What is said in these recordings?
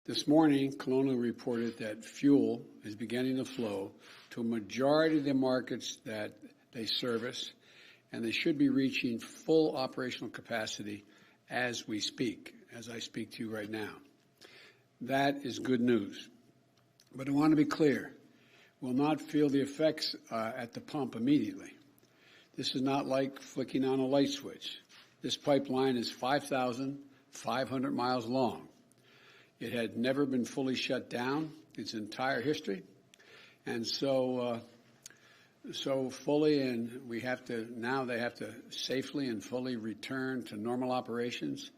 This morning, Colonial reported that fuel is beginning to flow to a majority of the markets that they service, and they should be reaching full operational capacity as we speak, as I speak to you right now. That is good news. But I want to be clear, we'll not feel the effects at the pump immediately. This is not like flicking on a light switch. This pipeline is 5,500 miles long. It had never been fully shut down its entire history, and so fully, and they have to safely and fully return to normal operations,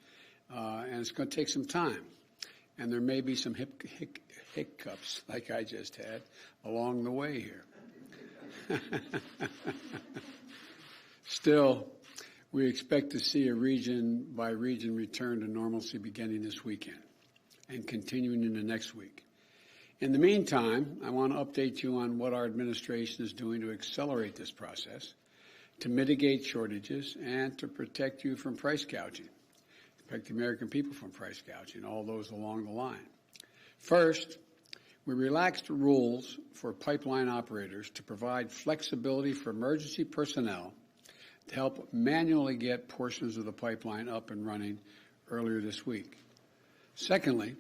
and it's going to take some time, and there may be some hiccups like I just had along the way here. Still, we expect to see a region-by-region return to normalcy beginning this weekend and continuing into next week. In the meantime, I want to update you on what our administration is doing to accelerate this process, to mitigate shortages, and to protect you from price gouging, protect the American people from price gouging, all those along the line. First, we relaxed the rules for pipeline operators to provide flexibility for emergency personnel to help manually get portions of the pipeline up and running earlier this week. Secondly,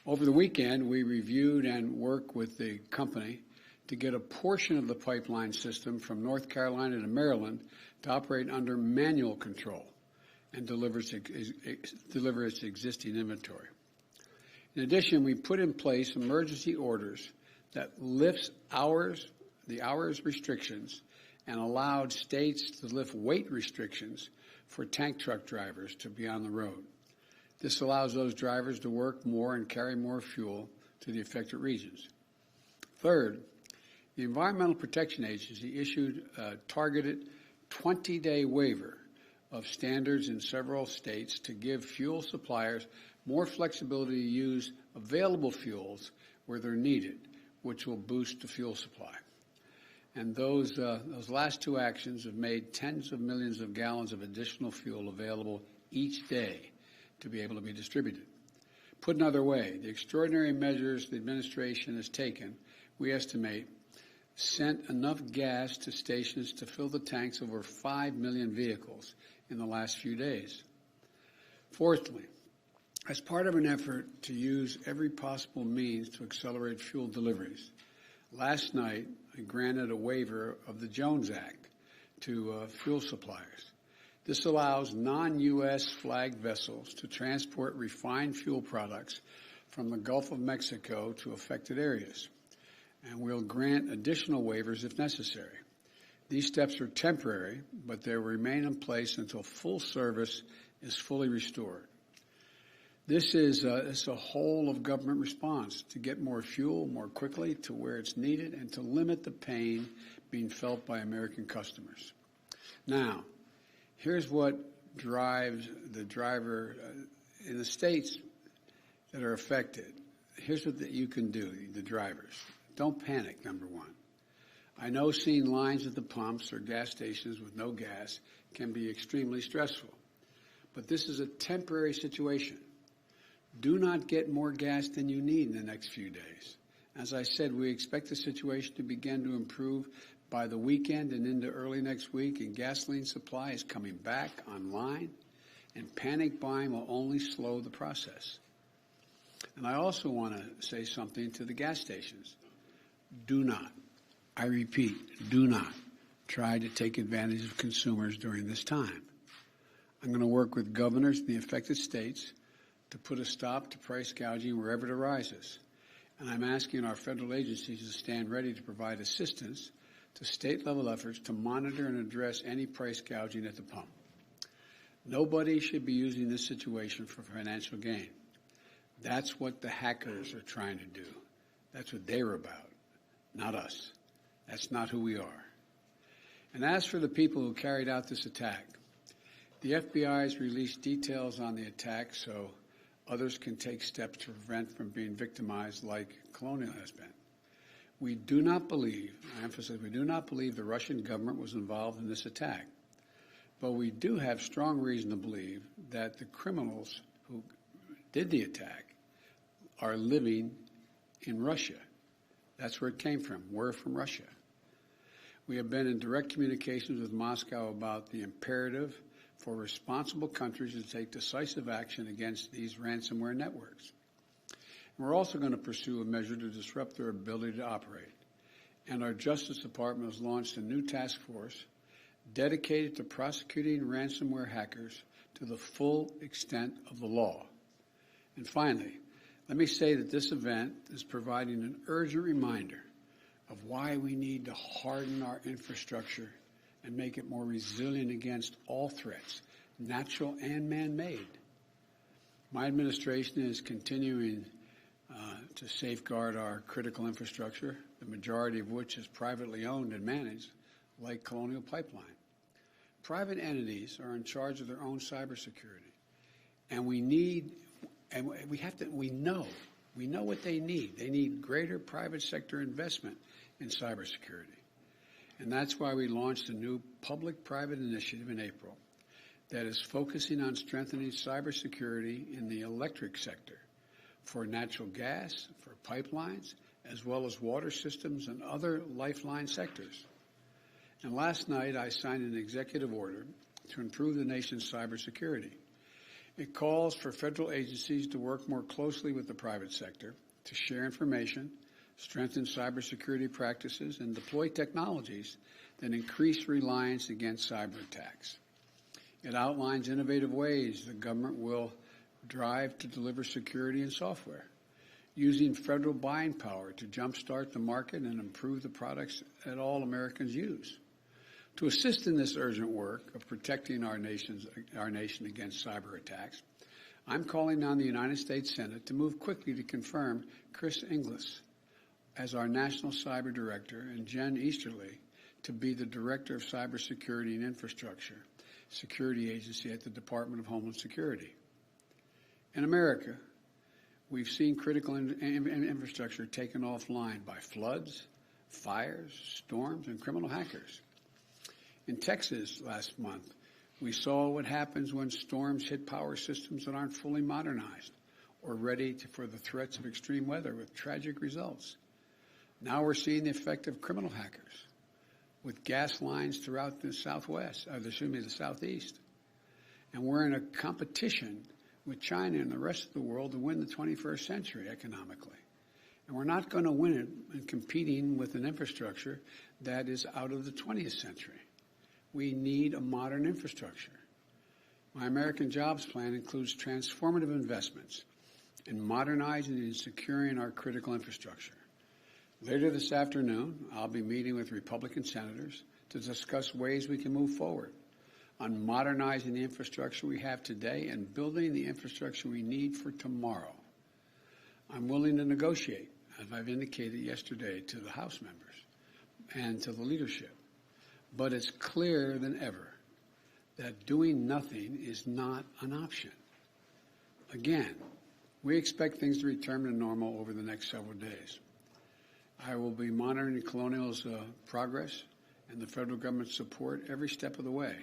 over the weekend, we reviewed and worked with the company to get a portion of the pipeline system from North Carolina to Maryland to operate under manual control and deliver its existing inventory. In addition, we put in place emergency orders that lifts the hours restrictions and allowed states to lift weight restrictions for tank truck drivers to be on the road. This allows those drivers to work more and carry more fuel to the affected regions. Third, the Environmental Protection Agency issued a targeted 20-day waiver of standards in several states to give fuel suppliers more flexibility to use available fuels where they're needed, which will boost the fuel supply. And those last two actions have made tens of millions of gallons of additional fuel available each day to be able to be distributed. Put another way, the extraordinary measures the administration has taken, we estimate, sent enough gas to stations to fill the tanks of over 5 million vehicles in the last few days. Fourthly, as part of an effort to use every possible means to accelerate fuel deliveries, last night I granted a waiver of the Jones Act to fuel suppliers. This allows non-U.S. flagged vessels to transport refined fuel products from the Gulf of Mexico to affected areas, and we'll grant additional waivers if necessary. These steps are temporary, but they will remain in place until full service is fully restored. This is a whole of government response to get more fuel more quickly to where it's needed and to limit the pain being felt by American customers. Now, here's what drives the driver in the states that are affected. Here's what you can do, the drivers. Don't panic, number one. I know seeing lines at the pumps or gas stations with no gas can be extremely stressful, but this is a temporary situation. Do not get more gas than you need in the next few days. As I said, we expect the situation to begin to improve by the weekend and into early next week, and gasoline supply is coming back online, and panic buying will only slow the process. And I also want to say something to the gas stations. Do not, I repeat, do not try to take advantage of consumers during this time. I'm going to work with governors in the affected states to put a stop to price gouging wherever it arises. And I'm asking our federal agencies to stand ready to provide assistance to state-level efforts to monitor and address any price gouging at the pump. Nobody should be using this situation for financial gain. That's what the hackers are trying to do. That's what they're about, not us. That's not who we are. And as for the people who carried out this attack, the FBI has released details on the attack so others can take steps to prevent from being victimized like Colonial has been. We do not believe, I emphasize, we do not believe the Russian government was involved in this attack. But we do have strong reason to believe that the criminals who did the attack are living in Russia. That's where it came from. We're from Russia. We have been in direct communications with Moscow about the imperative for responsible countries to take decisive action against these ransomware networks. And we're also going to pursue a measure to disrupt their ability to operate. And our Justice Department has launched a new task force dedicated to prosecuting ransomware hackers to the full extent of the law. And finally, let me say that this event is providing an urgent reminder of why we need to harden our infrastructure and make it more resilient against all threats, natural and man-made. My administration is continuing to safeguard our critical infrastructure, the majority of which is privately owned and managed, like Colonial Pipeline. Private entities are in charge of their own cybersecurity, and we know what they need. They need greater private sector investment in cybersecurity. And that's why we launched a new public-private initiative in April that is focusing on strengthening cybersecurity in the electric sector for natural gas, for pipelines, as well as water systems and other lifeline sectors. And last night, I signed an executive order to improve the nation's cybersecurity. It calls for federal agencies to work more closely with the private sector to share information, strengthen cybersecurity practices, and deploy technologies that increase reliance against cyber attacks. It outlines innovative ways the government will drive to deliver security and software, using federal buying power to jumpstart the market and improve the products that all Americans use. To assist in this urgent work of protecting our nation against cyber attacks, I'm calling on the United States Senate to move quickly to confirm Chris Inglis as our National Cyber Director and Jen Easterly to be the Director of Cybersecurity and Infrastructure Security Agency at the Department of Homeland Security. In America, we've seen critical infrastructure taken offline by floods, fires, storms, and criminal hackers. In Texas last month, we saw what happens when storms hit power systems that aren't fully modernized or ready for the threats of extreme weather with tragic results. Now we're seeing the effect of criminal hackers with gas lines throughout the the southeast. And we're in a competition with China and the rest of the world to win the 21st century economically. And we're not going to win it in competing with an infrastructure that is out of the 20th century. We need a modern infrastructure. My American Jobs Plan includes transformative investments in modernizing and securing our critical infrastructure. Later this afternoon, I'll be meeting with Republican senators to discuss ways we can move forward on modernizing the infrastructure we have today and building the infrastructure we need for tomorrow. I'm willing to negotiate, as I've indicated yesterday to the House members and to the leadership. But it's clearer than ever that doing nothing is not an option. Again, we expect things to return to normal over the next several days. I will be monitoring Colonial's progress and the federal government's support every step of the way.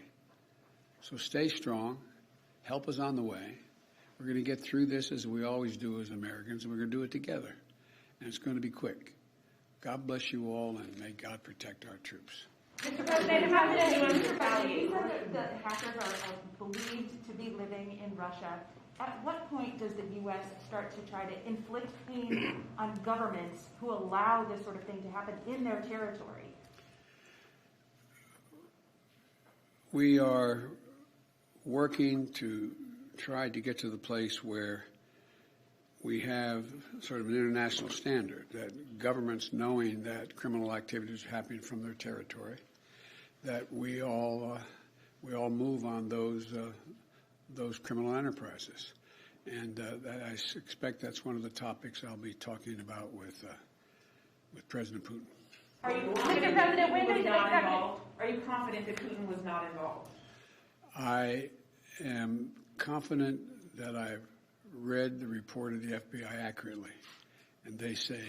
So stay strong. Help is on the way. We're going to get through this as we always do as Americans, and we're going to do it together. And it's going to be quick. God bless you all, and may God protect our troops. Mr. President, how did anyone retaliate? The hackers are believed to be living in Russia. At what point does the U.S. start to try to inflict pain on governments who allow this sort of thing to happen in their territory? We are working to try to get to the place where we have sort of an international standard that governments, knowing that criminal activities are happening from their territory, that we all move on those criminal enterprises, and I expect that's one of the topics I'll be talking about with President Putin. Are you confident that Putin was not involved? Are you confident that Putin was not involved? I am confident that I've read the report of the FBI accurately, and they say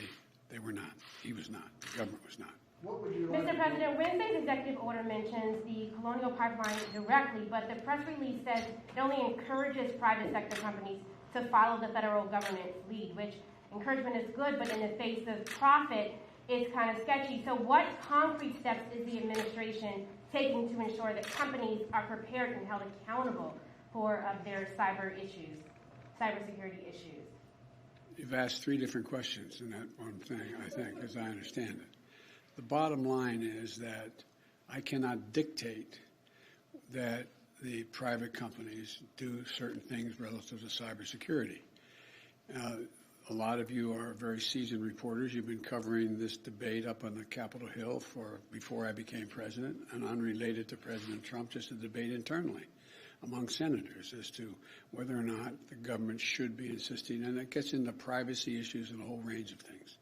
they were not. He was not. The government was not. Mr. President, Wednesday's executive order mentions the Colonial Pipeline directly, but the press release says it only encourages private sector companies to follow the federal government's lead, which encouragement is good, but in the face of profit, it's kind of sketchy. So what concrete steps is the administration taking to ensure that companies are prepared and held accountable for their cybersecurity issues? You've asked three different questions in that one thing, I think, as I understand it. The bottom line is that I cannot dictate that the private companies do certain things relative to cybersecurity. A lot of you are very seasoned reporters. You've been covering this debate up on the Capitol Hill before I became president, and unrelated to President Trump, just a debate internally among senators as to whether or not the government should be insisting, and it gets into privacy issues and a whole range of things.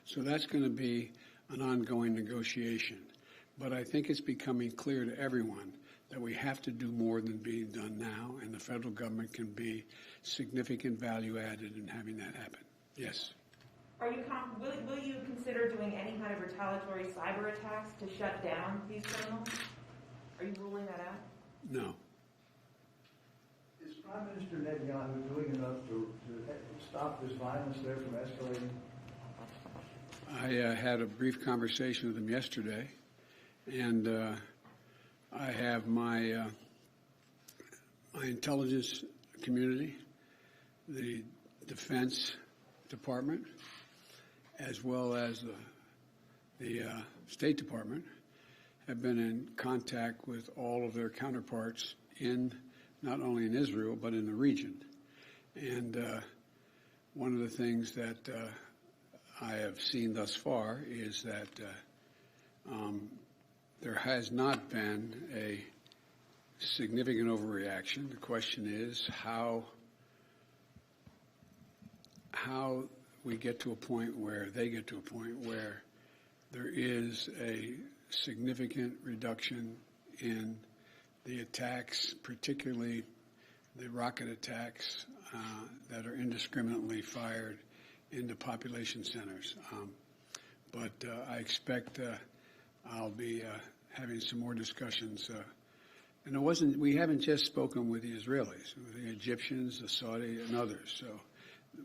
So that's going to be an ongoing negotiation. But I think it's becoming clear to everyone that we have to do more than being done now, and the federal government can be significant value added in having that happen. Yes? Will you consider doing any kind of retaliatory cyber attacks to shut down these criminals? Are you ruling that out? No. Is Prime Minister Netanyahu doing enough to stop this violence there from escalating? I had a brief conversation with him yesterday, and I have my intelligence community, the Defense Department, as well as the State Department, have been in contact with all of their counterparts not only in Israel, but in the region. And one of the things that I have seen thus far is that there has not been a significant overreaction. The question is how we get to a point where they get to a point where there is a significant reduction in the attacks, particularly the rocket attacks that are indiscriminately fired into population centers. But I expect I'll be having some more discussions. And we haven't just spoken with the Israelis, with the Egyptians, the Saudi, and others. So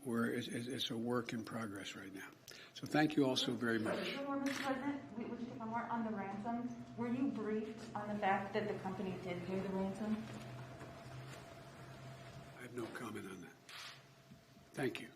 it's a work in progress right now. So thank you all so very much. Mr. President, would you take one more on the ransom? Were you briefed on the fact that the company did pay the ransom? I have no comment on that. Thank you.